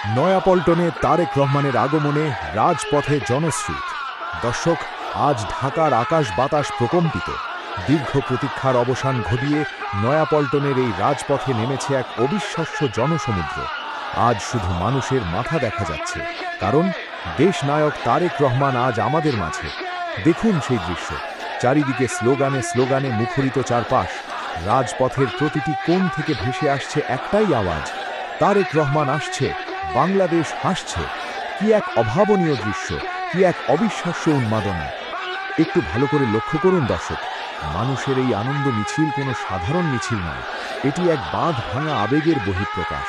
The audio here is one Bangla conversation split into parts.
নয়াপল্টনে তারেক রহমানের আগমনে রাজপথে জনস্রোত। দর্শক, আজ ঢাকার আকাশ বাতাস প্রকম্পিত। দীর্ঘ প্রতীক্ষার অবসান ঘটিয়ে নয়াপল্টনের এই রাজপথে নেমেছে এক অবিশ্বাস্য জনসমুদ্র। আজ শুধু মানুষের মাথা দেখা যাচ্ছে, কারণ দেশনায়ক তারেক রহমান আজ আমাদের মাঝে। দেখুন সেই দৃশ্য, চারিদিকে স্লোগানে স্লোগানে মুখরিত চারপাশ। রাজপথের প্রতিটি কোণ থেকে ভেসে আসছে একটাই আওয়াজ, তারেক রহমান আসছে, বাংলাদেশ হাসছে। কি এক অভাবনীয় দৃশ্য, কি এক অবিশ্বাস্য উন্মাদনা। একটু ভালো করে লক্ষ্য করুন দর্শক, মানুষের এই আনন্দ মিছিল কোনো সাধারণ মিছিল নয়, এটি এক বাঁধ ভাঙা আবেগের বহিঃপ্রকাশ।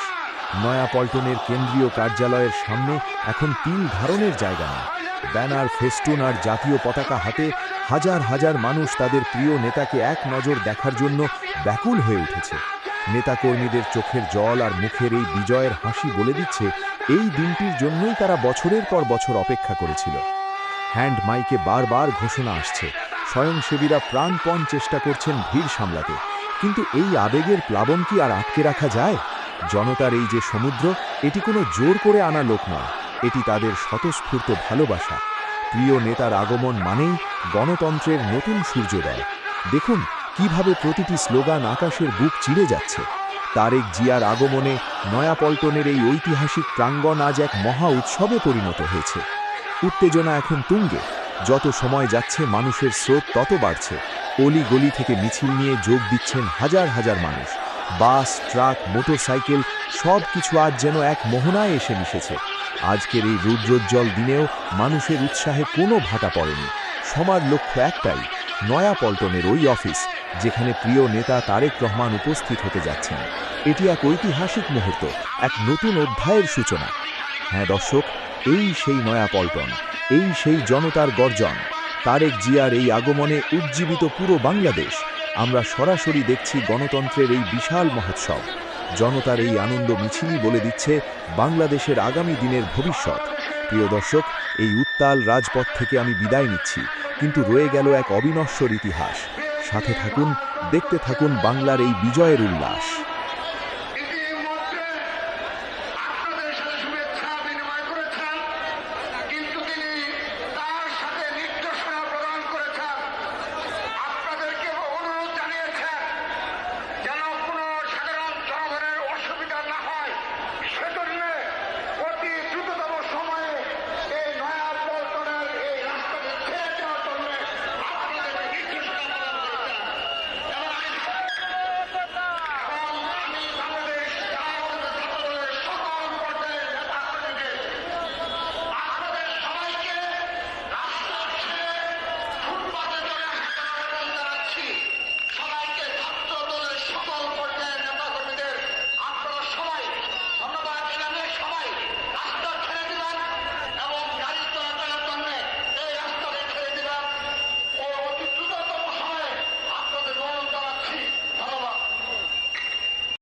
নয়াপল্টনের কেন্দ্রীয় কার্যালয়ের সামনে এখন তিল ধারণের জায়গা নেই। ব্যানার, ফেস্টুন আর জাতীয় পতাকা হাতে হাজার হাজার মানুষ তাদের প্রিয় নেতাকে এক নজর দেখার জন্য ব্যাকুল হয়ে উঠেছে। নেতাকর্মীদের চোখের জল আর মুখের এই বিজয়ের হাসি বলে দিচ্ছে এই দিনটির জন্যই তারা বছরের পর বছর অপেক্ষা করেছিল। হ্যান্ড মাইকে বারবার ঘোষণা আসছে, স্বয়ংসেবীরা প্রাণপণ চেষ্টা করছেন ভিড় সামলাতে, কিন্তু এই আবেগের প্লাবন কি আর আটকে রাখা যায়? জনতার এই যে সমুদ্র, এটি কোনো জোর করে আনা লোক নয়, এটি তাদের স্বতঃস্ফূর্ত ভালোবাসা। প্রিয় নেতার আগমন মানেই গণতন্ত্রের নতুন সূর্যোদয়। দেখুন কিভাবে প্রতিটি স্লোগান আকাশের বুক চিরে যাচ্ছে। তারেক জিয়ার আগমনে নয়াপল্টনের এই ঐতিহাসিক প্রাঙ্গণ আজ এক মহা উৎসবে পরিণত হয়েছে। উত্তেজনা এখন তুঙ্গে, যত সময় যাচ্ছে মানুষের স্রোত তত বাড়ছে। অলি গলি থেকে মিছিল নিয়ে যোগ দিচ্ছেন হাজার হাজার মানুষ। বাস, ট্রাক, মোটরসাইকেল সব কিছু আজ যেন এক মোহনায় এসে মিশেছে। আজকের এই রৌদ্রোজ্জ্বল দিনেও মানুষের উৎসাহে কোনো ভাটা পড়েনি। সবার লক্ষ্য একটাই, নয়াপল্টনের ওই অফিস যেখানে প্রিয় নেতা তারেক রহমান উপস্থিত হতে যাচ্ছেন। এটি এক ঐতিহাসিক মুহূর্ত, এক নতুন অধ্যায়ের সূচনা। হ্যাঁ দর্শক, এই সেই নয়াপল্টন, এই সেই জনতার গর্জন। তারেক জিয়ার এই আগমনে উজ্জীবিত পুরো বাংলাদেশ। আমরা সরাসরি দেখছি গণতন্ত্রের এই বিশাল মহোৎসব। জনতার এই আনন্দ মিছিলই বলে দিচ্ছে বাংলাদেশের আগামী দিনের ভবিষ্যৎ। প্রিয় দর্শক, এই উত্তাল রাজপথ থেকে আমি বিদায় নিচ্ছি, কিন্তু রয়ে গেল এক অবিনশ্বর ইতিহাস। সাথে থাকুন, দেখতে থাকুন বাংলার এই বিজয়ের উল্লাস।